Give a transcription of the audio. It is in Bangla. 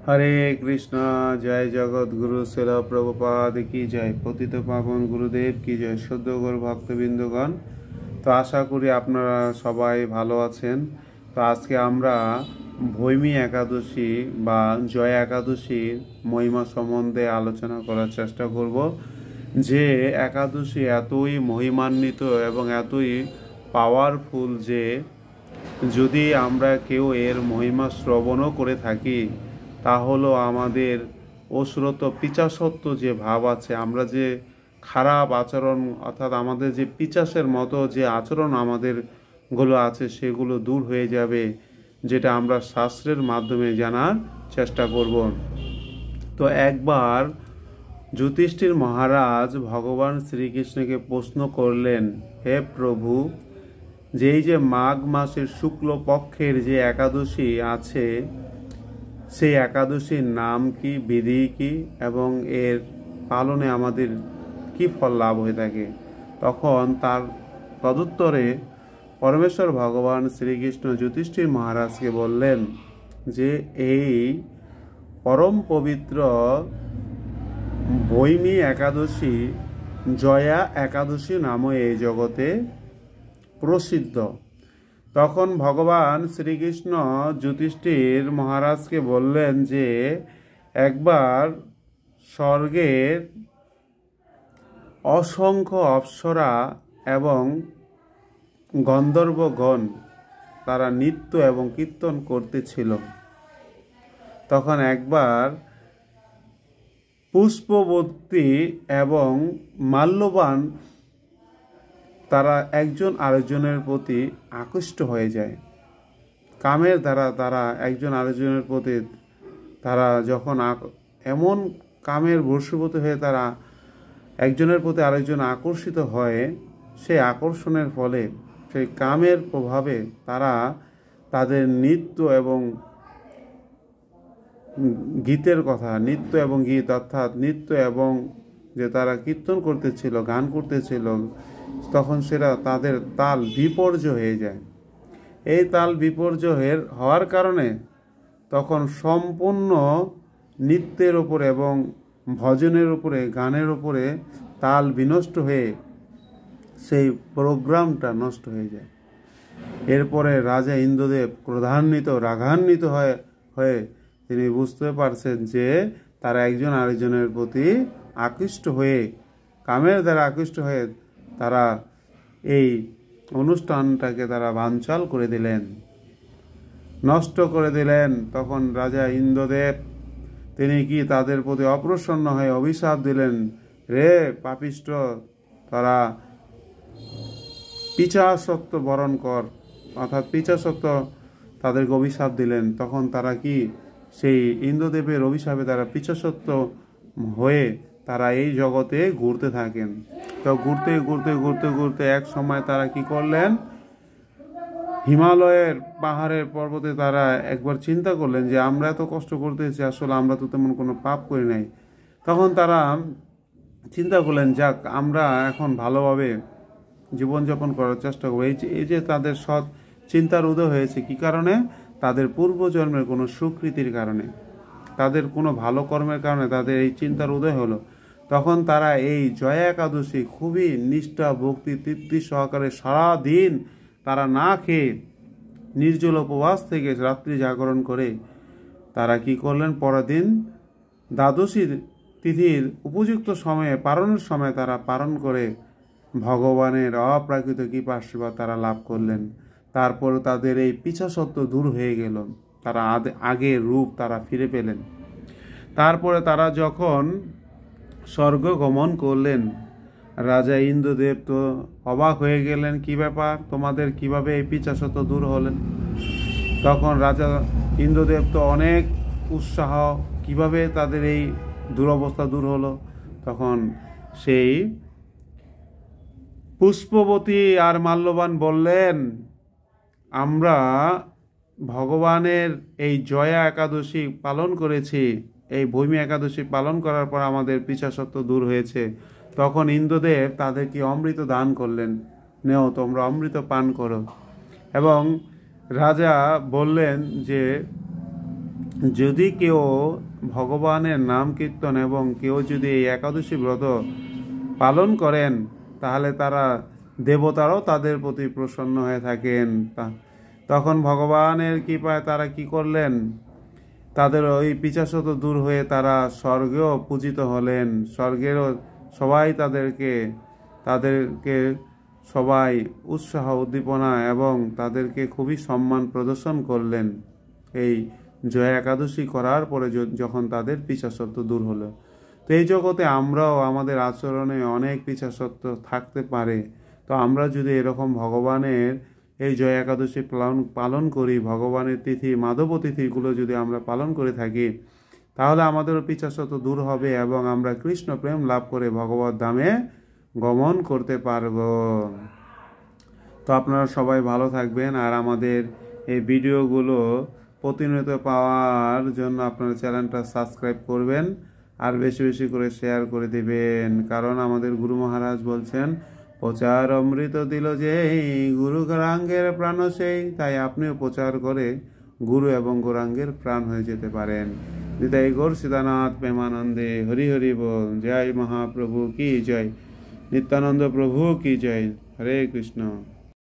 হরে কৃষ্ণ। জয় জগৎগুরু শিল প্রভুপাদ কি জয়। পতিত পাবন গুরুদেব কি জয়। সদ্যগর ভক্তবৃন্দগণ, তো আশা করি আপনারা সবাই ভালো আছেন। তো আজকে আমরা ভৈমী একাদশী বা জয় একাদশীর মহিমা সম্বন্ধে আলোচনা করার চেষ্টা করব। যে একাদশী এতই মহিমান্বিত এবং এতই পাওয়ারফুল যে যদি আমরা কেউ এর মহিমা শ্রবণও করে থাকি, তা হলো আমাদের অশ্রত পিচাসত্ব যে ভাব আছে, আমরা যে খারাপ আচরণ অর্থাৎ আমাদের যে পিচাসের মতো যে আচরণ আমাদেরগুলো আছে সেগুলো দূর হয়ে যাবে, যেটা আমরা শাস্ত্রের মাধ্যমে জানার চেষ্টা করব। তো একবার যুধিষ্ঠির মহারাজ ভগবান শ্রীকৃষ্ণকে প্রশ্ন করলেন, হে প্রভু, যেই যে মাঘ মাসের শুক্লপক্ষের যে একাদশী আছে, সেই একাদশীর নাম কি, বিধি কি, এবং এর পালনে আমাদের কি ফল লাভ হয়ে থাকে। তখন তার তদুত্তরে পরমেশ্বর ভগবান শ্রীকৃষ্ণ যুধিষ্ঠির মহারাজকে বললেন যে এই পরম পবিত্র ভৈমী একাদশী জয়া একাদশী নামে এই জগতে প্রসিদ্ধ। তখন ভগবান শ্রীকৃষ্ণ যুধিষ্ঠির মহারাজকে বললেন যে একবার স্বর্গের অসংখ্য অপ্সরা এবং গন্ধর্বগণ তারা নৃত্য এবং কীর্তন করতেছিল। তখন একবার পুষ্পবতী এবং মাল্যবান তারা একজন আরেকজনের প্রতি আকৃষ্ট হয়ে যায়। কামের দ্বারা তারা একজন আরেকজনের প্রতি তারা যখন এমন কামের বশীভূত হয়ে তারা একজনের প্রতি আরেকজন আকর্ষিত হয়, সেই আকর্ষণের ফলে সেই কামের প্রভাবে তারা তাদের নৃত্য এবং গীতের কথা, নৃত্য এবং গীত অর্থাৎ নৃত্য এবং যে তারা কীর্তন করতেছিল, গান করতেছিল, তখন সেটা তাদের তাল বিপর্যয় হয়ে যায়। এই তাল বিপর্যয়ের হওয়ার কারণে তখন সম্পূর্ণ নৃত্যের উপরে এবং ভজনের উপরে, গানের উপরে তাল বিনষ্ট হয়ে সেই প্রোগ্রামটা নষ্ট হয়ে যায়। এরপরে রাজা ইন্দ্রদেব ক্রোধান্বিত, রাগান্বিত হয়ে তিনি বুঝতে পারছেন যে তারা একজন আরেকজনের প্রতি আকৃষ্ট হয়ে, কামের দ্বারা আকৃষ্ট হয়ে তারা এই অনুষ্ঠানটাকে তারা বানচাল করে দিলেন, নষ্ট করে দিলেন। তখন রাজা ইন্দ্রদেব তিনি কি তাদের প্রতি অপ্রসন্ন হয়ে অভিশাপ দিলেন, রে পাপিষ্ঠ, তারা পিশাচত্ব বরণ কর, অর্থাৎ পিশাচত্ব তাদেরকে অভিশাপ দিলেন। তখন তারা কি সেই ইন্দ্রদেবের অভিশাপে তারা পিশাচত্ব হয়ে তারা এই জগতে ঘুরতে থাকেন। তো ঘুরতে ঘুরতে ঘুরতে ঘুরতে এক সময় তারা কি করলেন, হিমালয়ের পাহাড়ের পর্বতে তারা একবার চিন্তা করলেন যে আমরা এত কষ্ট করতেছি, আসলে আমরা তো তেমন কোনো পাপ করি নাই। তখন তারা চিন্তা করলেন, যাক আমরা এখন ভালোভাবে জীবনযাপন করার চেষ্টা করবো। এই যে তাদের সৎ চিন্তার উদয় হয়েছে, কি কারণে? তাদের পূর্বজন্মের কোনো সুকৃতির কারণে, তাদের কোনো ভালো কর্মের কারণে তাদের এই চিন্তার উদয় হলো। তখন তারা এই জয়া একাদশী খুবই নিষ্ঠা, ভক্তি, তৃপ্তি সহকারে সারাদিন তারা না খেয়ে নির্জল উপবাস থেকে রাত্রি জাগরণ করে তারা কি করলেন, পরের দিন দ্বাদশী তিথির উপযুক্ত সময়ে পারণের সময় তারা পালন করে ভগবানের অপ্রাকৃত কৃপাশীর্বাদ তারা লাভ করলেন। তারপর তাদের এই পিছাসত্ব দূর হয়ে গেল, তারা আগের রূপ তারা ফিরে পেলেন। তারপরে তারা যখন স্বর্গ গমন করলেন, রাজা ইন্দ্রদেব তো অবাক হয়ে গেলেন, কি ব্যাপার, তোমাদের কিভাবে এই পিছাসত্ব দূর হলেন? তখন রাজা ইন্দ্রদেব তো অনেক উৎসাহ, কিভাবে তাদের এই দুরবস্থা দূর হলো। তখন সেই পুষ্পবতী আর মাল্যবান বললেন, আমরা ভগবানের এই জয়া একাদশী পালন করেছি, এই ভৈমী একাদশী পালন করার পর আমাদের পিশাচত্ব দূর হয়েছে। তখন ইন্দ্রদেব তাদেরকে অমৃত দান করলেন, নেও তোমরা অমৃত পান করো। এবং রাজা বললেন যে যদি কেউ ভগবানের নাম কীর্তন এবং কেউ যদি এই একাদশী ব্রত পালন করেন, তাহলে তারা দেবতারাও তাদের প্রতি প্রসন্ন হয়ে থাকেন। তখন ভগবানের কৃপায় তারা কি করলেন, তাদের ওই পিশাচত দূর হয়ে তারা স্বর্গেও পূজিত হলেন। স্বর্গেরও সবাই তাদেরকে সবাই উৎসাহ উদ্দীপনা এবং তাদেরকে খুবই সম্মান প্রদর্শন করলেন এই জয়া একাদশী করার পরে, যখন তাদের পিশাচত্ব দূর হলো। তো এই জগতে আমরাও আমাদের আচরণে অনেক পিশাচত্ব থাকতে পারে। তো আমরা যদি এরকম ভগবানের এই জয়া একাদশী পালন করি, ভগবানের তিথি মাধব তিথিগুলো যদি আমরা পালন করে থাকি, তাহলে আমাদেরও পিশাচত্ব দূর হবে এবং আমরা কৃষ্ণ প্রেম লাভ করে ভগবত ধামে গমন করতে পারব। তো আপনারা সবাই ভালো থাকবেন, আর আমাদের এই ভিডিওগুলো প্রতিনিয়ত পাওয়ার জন্য আপনারা চ্যানেলটা সাবস্ক্রাইব করবেন আর বেশি বেশি করে শেয়ার করে দিবেন। কারণ আমাদের গুরু মহারাজ বলছেন, প্রচার অমৃত দিল যে গুরু গৌরাঙ্গের প্রাণ সেই। তাই আপনিও প্রচার করে গুরু এবং গৌরাঙ্গের প্রাণ হয়ে যেতে পারেন। নিতাই গৌর সীতানাথ প্রেমানন্দে হরি হরি বল। জয় মহাপ্রভু কি জয়, নিত্যানন্দ প্রভু কি জয়। হরে কৃষ্ণ।